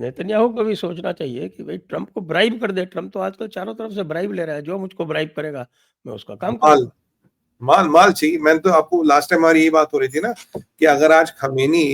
Netanyahu को भी सोचना चाहिए कि भाई ट्रंप को ब्राइब कर दे। ट्रंप तो आजकल चारों तरफ से ब्राइब ले रहा है, जो मुझको ब्राइब करेगा मैं उसका काम माल करूंगा। माल माल चाहिए। मैंने तो आपको लास्ट टाइम हमारी यही बात हो रही थी ना कि अगर आज खमेनी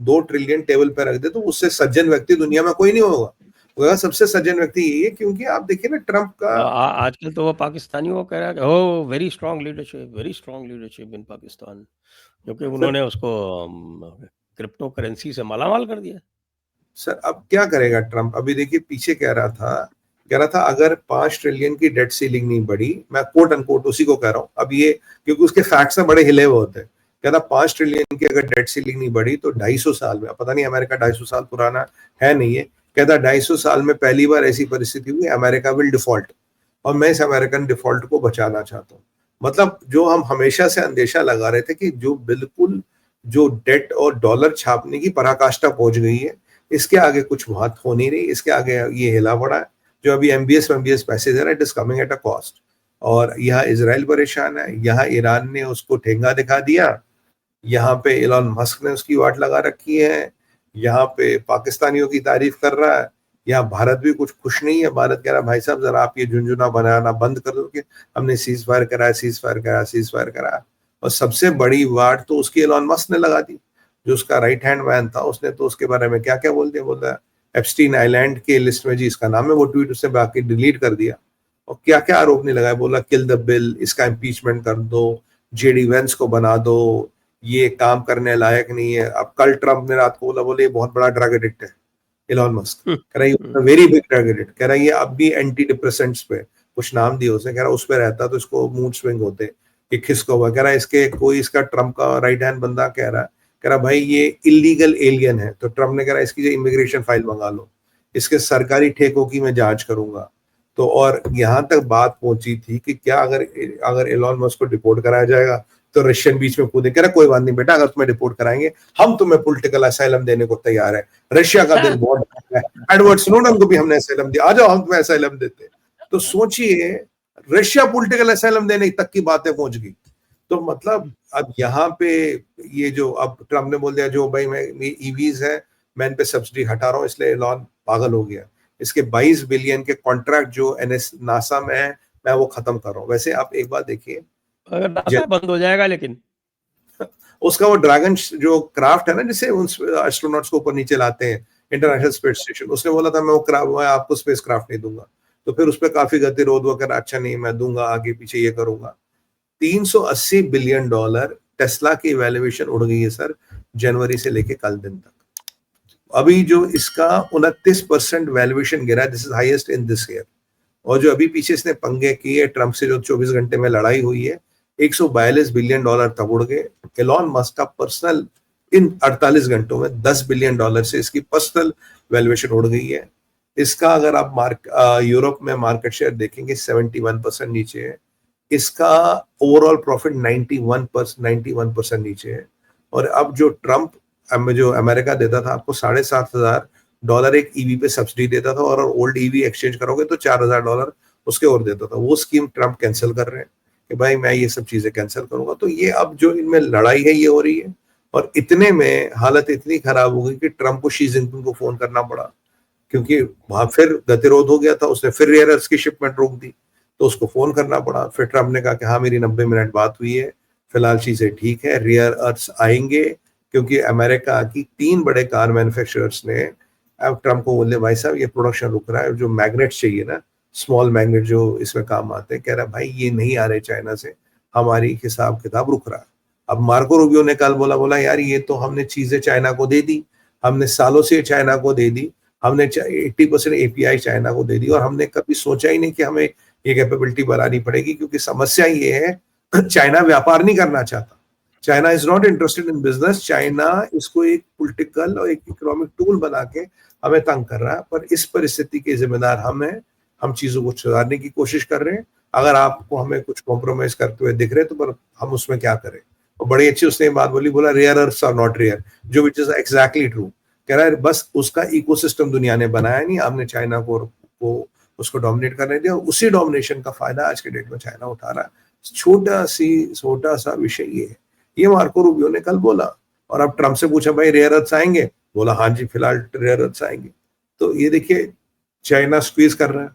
2 ट्रिलियन टेबल पे रख दे तो उससे सज्जन व्यक्ति दुनिया में कोई नहीं होगा। वो सबसे सज्जन व्यक्ति यही है, क्योंकि आप देखिए ना ट्रंप का आजकल तो वो पाकिस्तानी वो कह रहा है कि हो very strong leadership in Pakistan, क्योंकि सर उन्होंने उसको क्रिप्टो करेंसी से मालामाल कर दिया। सर अब क्या करेगा ट्रंप? अभी देखिए पीछे कह रहा था अगर 5 ट्रिलियन की डेट सीलिंग नहीं बढ़ी, मैं कोट अनकोट उसी को कह रहा हूं अब ये, क्योंकि उसके फैक्ट्स में बड़े हिले हुए होते हैं। कह रहा 5 ट्रिलियन की अगर डेट सीलिंग नहीं बढ़ी तो 250 साल में, पता नहीं अमेरिका 250 साल पुराना है नहीं है, कहता 250 साल में पहली बार ऐसी परिस्थिति हुई अमेरिका विल डिफॉल्ट, और मैं इस अमेरिकन डिफॉल्ट को बचाना चाहता हूँ। मतलब जो हम हमेशा से अंदेशा लगा रहे थे कि जो बिल्कुल जो डेट और डॉलर छापने की पराकाष्ठा पहुंच गई है, इसके आगे कुछ बात हो नहीं रही, इसके आगे ये हिला पड़ा है। जो अभी एमबीएस पैसे दे रहा है, it is coming at a cost. और यहाँ इसराइल परेशान है, यहाँ ईरान ने उसको ठेंगा दिखा दिया, यहाँ पे इलॉन मस्क ने उसकी वाट लगा रखी है, यहाँ पे पाकिस्तानियों की तारीफ कर रहा है, यहाँ भारत भी कुछ खुश नहीं है। भारत कह रहा है भाई साहब जरा आप ये झुंझुना बनाना बंद कर दो कि हमने सीज फायर कराया। और सबसे बड़ी वाट तो उसकी इलॉन मस्क ने लगा दी, जो उसका राइट हैंड मैन था। उसने तो उसके बारे में क्या क्या बोल दिया, बोल रहा है एप्स्टीन आइलैंड के लिस्ट में जी इसका नाम है, वो ट्वीट उसने बाकी डिलीट कर दिया। और क्या क्या आरोप नहीं लगाया, बोला किल द बिल, इसका इम्पीचमेंट कर दो, जेडी वेंस को बना दो, ये काम करने लायक नहीं है। अब कल ट्रंप ने रात को बोले ये बहुत बड़ा ड्रग एडिक्ट है इलॉन मस्क, कह रहा है वेरी बिग ड्रग एडिक्ट, कह रहा है ये अब भी एंटी डिप्रेसेंट्स पे कुछ नाम दिए उसने, कह रहा उस पे रहता तो इसको मूड स्विंग होते, ये खिसका हुआ, कह रहा इसके कोई इसका ट्रंप का राइट हैंड बंदा कह रहा भाई ये इलीगल एलियन है। तो ट्रंप ने कह रहा इसकी जो इमिग्रेशन फाइल मंगा लो, इसके सरकारी ठेकों की मैं जांच करूंगा। तो और यहां तक बात पहुंची थी कि क्या अगर इलॉन मस्क को डिपोर्ट कराया जाएगा तो रशियन बीच में कूदे, कह रहा कोई बात नहीं बेटा, अगर तुम्हें रिपोर्ट कराएंगे हम तुम्हें पॉलिटिकल असाइलम देने को तैयार है, रशिया का दिल बहुत है, एडवर्ड स्नोडन को भी हमने असाइलम दिया, आ जाओ हम तुम्हें असाइलम देते। तो सोचिए रशिया पॉलिटिकल असाइलम देने तक की बातें पहुंच गई। तो मतलब अब यहाँ पे ये जो अब ट्रम्प ने बोल दिया जो भाई मैं ईवीज है मैं इन पे सब्सिडी हटा रहा हूँ, इसलिए एलॉन पागल हो गया। इसके 22 बिलियन के कॉन्ट्रैक्ट जो नासा में है मैं वो खत्म कर रहा हूँ। वैसे आप एक बात देखिए, अगर नासा बंद हो जाएगा लेकिन उसका वो ड्रैगन जो क्राफ्ट है ना जिसे उन एस्ट्रोनॉट्स को ऊपर नीचे लाते हैं इंटरनेशनल स्पेस स्टेशन, उसने बोला था मैं आपको स्पेस क्राफ्ट नहीं दूंगा। तो फिर उस पर काफी गतिरोध वगैरह, अच्छा नहीं मैं दूंगा, आगे पीछे ये करूंगा। $380 बिलियन टेस्ला की वैल्यूएशन उड़ गई है सर जनवरी से लेके कल दिन तक। अभी जो इसका 29% वैल्यूएशन गिरा, this is highest in this year. और जो अभी पीछे इसने पंगे किए ट्रंप से, जो 24 घंटे में लड़ाई हुई है, $142 बिलियन तब उड़ गए। एलॉन मस्क का पर्सनल इन 48 घंटों में $10 बिलियन से इसकी पर्सनल वैल्यूएशन उड़ गई है। इसका अगर आप यूरोप में मार्केट शेयर देखेंगे 71% नीचे है, इसका ओवरऑल प्रॉफिट 91% नीचे है। और अब जो ट्रंप जो अमेरिका देता था आपको $7,500 एक ईवी पे सब्सिडी देता था, और ओल्ड ईवी एक्सचेंज करोगे तो $4,000 उसके और देता था, वो स्कीम ट्रंप कैंसिल कर रहे हैं कि भाई मैं ये सब चीजें कैंसिल करूंगा। तो ये अब जो इनमें लड़ाई है ये हो रही है। और इतने में हालत इतनी खराब हो गई कि ट्रंप को शी जिनपिंग को फोन करना पड़ा, क्योंकि वहां फिर गतिरोध हो गया था, उसने फिर रेयर अर्थ की शिपमेंट रोक दी, तो उसको फोन करना पड़ा। फिर ट्रंप ने कहा कि हाँ मेरी 90 मिनट बात हुई है, फिलहाल चीजें ठीक है, रेयर अर्थ्स आएंगे, क्योंकि अमेरिका की 3 बड़े कार मैन्युफैक्चरर्स ने अब ट्रंप को बोले भाई साहब ये प्रोडक्शन रुक रहा है, जो मैग्नेट चाहिए ना, स्मॉल मैग्नेट जो इसमें काम आते हैं, कह रहा है भाई ये नहीं आ रहे चाइना से, हमारी हिसाब किताब रुक रहा है। अब मार्को रूबियो ने कल बोला यार ये तो हमने चीजें चाइना को दे दी, हमने सालों से चाइना को दे दी, हमने 80% एपीआई चाइना को दे दी, और हमने कभी सोचा ही नहीं कि हमें ये कैपेबिलिटी बनानी पड़ेगी, क्योंकि समस्या ये है चाइना व्यापार नहीं करना चाहता, China is not interested in business, China इसको एक पॉलिटिकल और एक इकोनॉमिक टूल बना के हमें तंग कर रहा है। पर इस परिस्थिति के जिम्मेदार हम हैं, हम चीजों को सुधारने की कोशिश कर रहे हैं। अगर आपको हमें कुछ कॉम्प्रोमाइज करते हुए दिख रहे तो पर हम उसमें क्या करें। और बड़ी अच्छी उसने बात बोला rare earths are not rare, जो विच इज एग्जैक्टली ट्रू। कह रहा है बस उसका इकोसिस्टम दुनिया ने बनाया नहीं, हमने चाइना को उसको डोमिनेट करने दिया, उसी डोमिनेशन का फायदा आज के डेट में चाइना उठा रहा है। छोटा सा विषय ये है, ये मार्को रूबियो ने कल बोला। और अब ट्रंप से पूछा भाई रेयर अर्थ्स आएंगे, बोला हाँ जी फिलहाल रेयर अर्थ्स आएंगे। तो ये देखिए, चाइना स्क्वीज कर रहा है,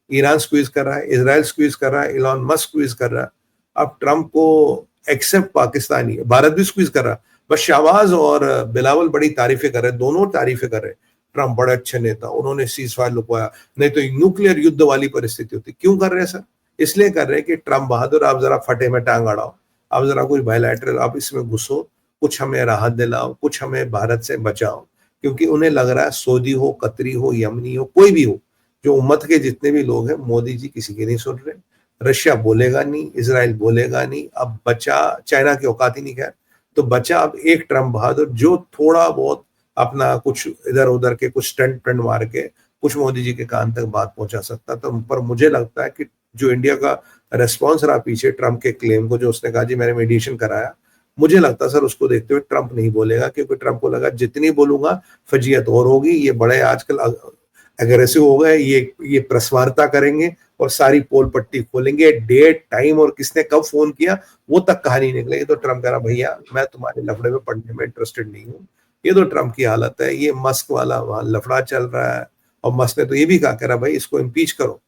ईरान स्क्वीज कर रहा है, इजराइल स्क्वीज कर रहा है, इलॉन मस्क स्क्वीज कर रहा है। अब ट्रम्प को एक्सेप्ट पाकिस्तानी, भारत भी स्क्वीज कर रहा है। बस शहबाज और बिलावल बड़ी तारीफें कर रहे हैं, दोनों तारीफें कर रहे हैं। ट्रम्प बड़े अच्छे नेता, उन्होंने सीज फायर लुकवाया, नहीं तो न्यूक्लियर युद्ध वाली परिस्थिति होती। क्यों कर रहे हैं सर? इसलिए कर रहे हैं कि ट्रम्प बहादुर, आप जरा फटे में टांग अड़ाओ, आप जरा कुछ बायलैटरल आप इसमें घुसो, कुछ हमें राहत दिलाओ, कुछ हमें भारत से बचाओ। क्योंकि उन्हें लग रहा है सऊदी हो, कतरी हो, यमनी हो, कोई भी हो, जो उम्मत के जितने भी लोग हैं, मोदी जी किसी की नहीं सुन रहे। रशिया बोलेगा नहीं, इजराइल बोलेगा नहीं, अब बचा चाइना की औकात ही नहीं, खैर तो बचा अब एक ट्रम्प बहादुर जो थोड़ा बहुत अपना कुछ इधर उधर के कुछ स्टंट मार के कुछ मोदी जी के कान तक बात पहुंचा सकता। तो पर मुझे लगता है कि जो इंडिया का रेस्पॉन्स रहा पीछे ट्रम्प के क्लेम को, जो उसने कहा जी मैंने मीडिएशन कराया, मुझे लगता है सर उसको देखते हुए ट्रम्प नहीं बोलेगा, क्योंकि ट्रम्प को लगा जितनी बोलूंगा फजीयत और होगी, ये बड़े आजकल एग्रेसिव हो गए, ये प्रस्वारता करेंगे और सारी पोल पट्टी खोलेंगे, डेट टाइम और किसने कब फोन किया वो तक कहानी निकलेगी। तो ट्रम्प कह रहा भैया मैं तुम्हारे लफड़े में पढ़ने में इंटरेस्टेड नहीं हूँ। ये तो ट्रम्प की हालत है। ये मस्क वाला वहां लफड़ा चल रहा है, और मस्क ने तो ये भी कहा रहा भाई इसको इम्पीच करो,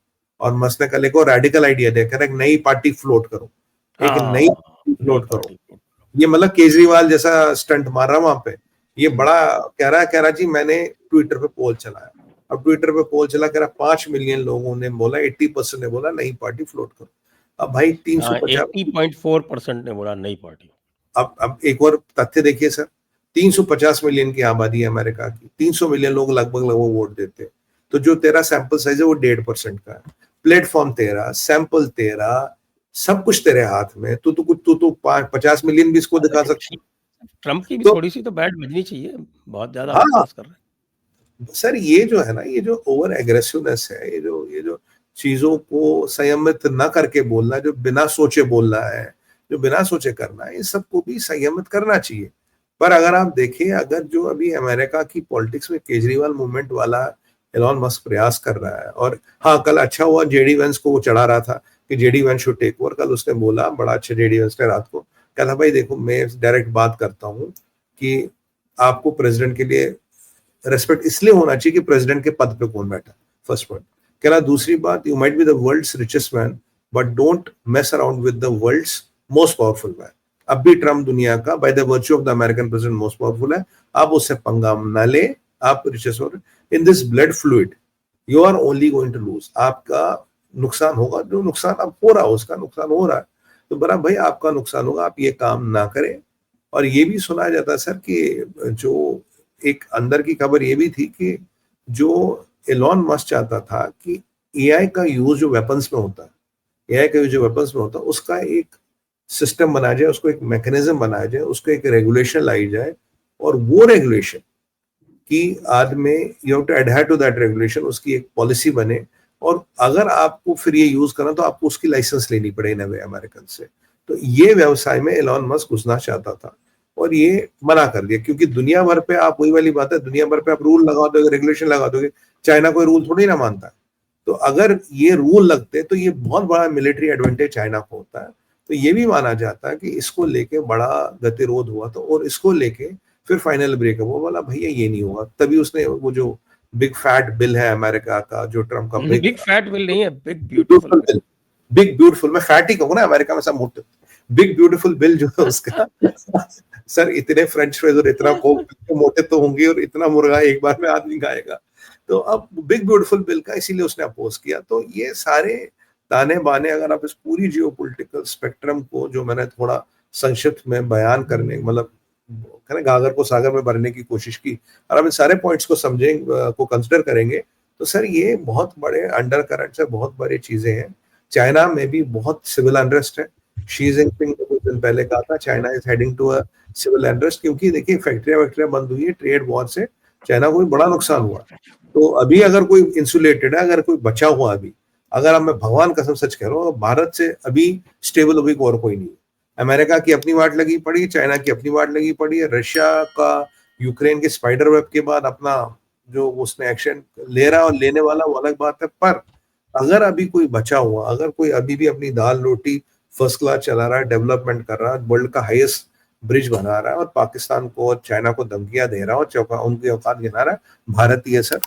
और मस्क ने कल एक और रेडिकल आइडिया दिया, कह रहा एक नई पार्टी फ्लोट करो, एक नई फ्लोट करो। ये मतलब केजरीवाल जैसा स्टंट मार रहा वहां पे। ये बड़ा कह रहा जी मैंने ट्विटर पे पोल चलाया। अब ट्विटर पे पोल चला, कह रहा 5 मिलियन लोगों ने बोला, 80% ने बोला नई पार्टी फ्लोट करो। अब भाई 350 80.4% ने बोला नई पार्टी। अब एक और तथ्य देखिए सर, 350 मिलियन की आबादी है अमेरिका की, 300 मिलियन लोग लगभग वोट देते हैं। तो जो तेरा सैंपल साइज है वो 1.5% का है। प्लेटफॉर्म तेरा, सैंपल तेरा, सब कुछ तेरे हाथ में। तू 50 मिलियन भी इसको दिखा सकता। ट्रम्प की भी थोड़ी सी तो बैट बजनी चाहिए, बहुत ज्यादा बकवास कर रहे हैं सर। ये जो है ना, ये जो ओवर एग्रेसिवनेस है, ये जो चीजों को संयमित न करके बोलना, जो बिना सोचे बोलना है, जो बिना सोचे करना है, ये सबको भी संयमित करना चाहिए। पर अगर आप देखें, अगर जो अभी अमेरिका की पॉलिटिक्स में केजरीवाल मूवमेंट वाला एलॉन मस्क प्रयास कर रहा है, और हाँ कल अच्छा हुआ जेडी वेंस को वो चढ़ा रहा था कि JD Vance should take over. कल उसने बोला बड़ा अच्छा, जेडी वेंस ने रात को कहा था भाई देखो मैं डायरेक्ट बात करता हूँ कि आपको प्रेसिडेंट के लिए रेस्पेक्ट इसलिए होना चाहिए कि प्रेसिडेंट के पद पे कौन बैठा, फर्स्ट पॉइंट। कह रहा दूसरी बात, you might be the world's richest man but don't mess around with the world's most powerful man. अब भी ट्रम्प दुनिया का by the virtue of the American president most powerful है। आप उससे पंगा न ले, आप रिचेस्ट हो in this blood fluid, you are only going to lose. आपका नुकसान होगा, जो नुकसान अब हो रहा है उसका नुकसान हो रहा है, तो बड़ा भाई आपका नुकसान होगा, आप ये काम ना करें। और ये भी सुना जाता है सर कि जो एक अंदर की खबर ये भी थी कि जो एलॉन मस्क चाहता था कि एआई का यूज जो वेपन्स में होता है, एआई का यूज जो वेपन्स में होता है, उसका एक सिस्टम बनाया जाए, उसको एक मैकेनिज्म बनाया जाए, उसको एक रेगुलेशन लाई जाए, और वो रेगुलेशन की आद में you have to adhere to that regulation, उसकी एक पॉलिसी बने। और अगर आपको फिर ये यूज करना तो आपको उसकी लाइसेंस लेनी पड़े नवे अमेरिकन से। तो ये व्यवसाय में एलॉन मस्क घुसना चाहता था, और ये मना कर दिया, क्योंकि दुनिया भर पे आप वही वाली बात है, दुनिया भर पे आप रूल लगा दोगे, रेगुलेशन लगा दोगे, चाइना कोई रूल थोड़ी ना मानता है। तो अगर ये रूल लगते तो ये बहुत बड़ा मिलिट्री एडवांटेज चाइना को होता है। तो ये भी माना जाता है कि इसको लेके बड़ा गतिरोध हुआ था, और इसको लेके फिर फाइनल ब्रेकअप हुआ, बोला भैया ये नहीं होगा। तभी उसने वो जो बिग फैट बिल है अमेरिका का, जो ट्रम्प का बिग फैट बिल नहीं है, big beautiful bill. Big beautiful, मैं फैट ही कहूँ ना, अमेरिका में सब मोटे। बिग ब्यूटीफुल बिल जो है उसका सर इतने फ्रेंच फ्राइज और इतना कोक मोटे तो होंगे, और इतना मुर्गा एक बार में आदमी खाएगा। तो अब बिग ब्यूटीफुल बिल का इसीलिए उसने अपोज किया। तो ये सारे ताने बाने, अगर आप इस पूरी जियोपॉलिटिकल स्पेक्ट्रम को, जो मैंने थोड़ा संक्षिप्त में बयान करने, मतलब गागर को सागर में भरने की कोशिश की, और आप इन सारे पॉइंट्स को समझेंगे, को कंसिडर करेंगे, तो सर ये बहुत बड़े अंडर करंट्स है, बहुत बड़ी चीजें हैं। चाइना में भी बहुत सिविल अनरेस्ट है। शी जिनपिंग ने कुछ दिन पहले कहा था China is heading to a civil unrest, क्योंकि देखिए फैक्ट्रियां बंद हुई है, ट्रेड वॉर से चाइना को बड़ा नुकसान हुआ। तो अभी अगर कोई इंसुलेटेड है, अगर कोई बचा हुआ, अभी अगर अब मैं भगवान कसम सच कह रहा हूँ, भारत से अभी स्टेबल अभी और कोई नहीं है। अमेरिका की अपनी वाट लगी पड़ी है, चाइना की अपनी वाट लगी पड़ी है, रशिया का यूक्रेन के स्पाइडर वेब के बाद अपना जो उसने एक्शन ले रहा है और लेने वाला, वो अलग बात है। पर अगर अभी कोई बचा हुआ, अगर कोई अभी भी अपनी दाल रोटी फर्स्ट क्लास चला रहा है, डेवलपमेंट कर रहा है, वर्ल्ड का हाईएस्ट ब्रिज बना रहा है, और पाकिस्तान को और चाइना को धमकियां दे रहा है, और उनकी औकात गिना रहा है, भारत ही है सर।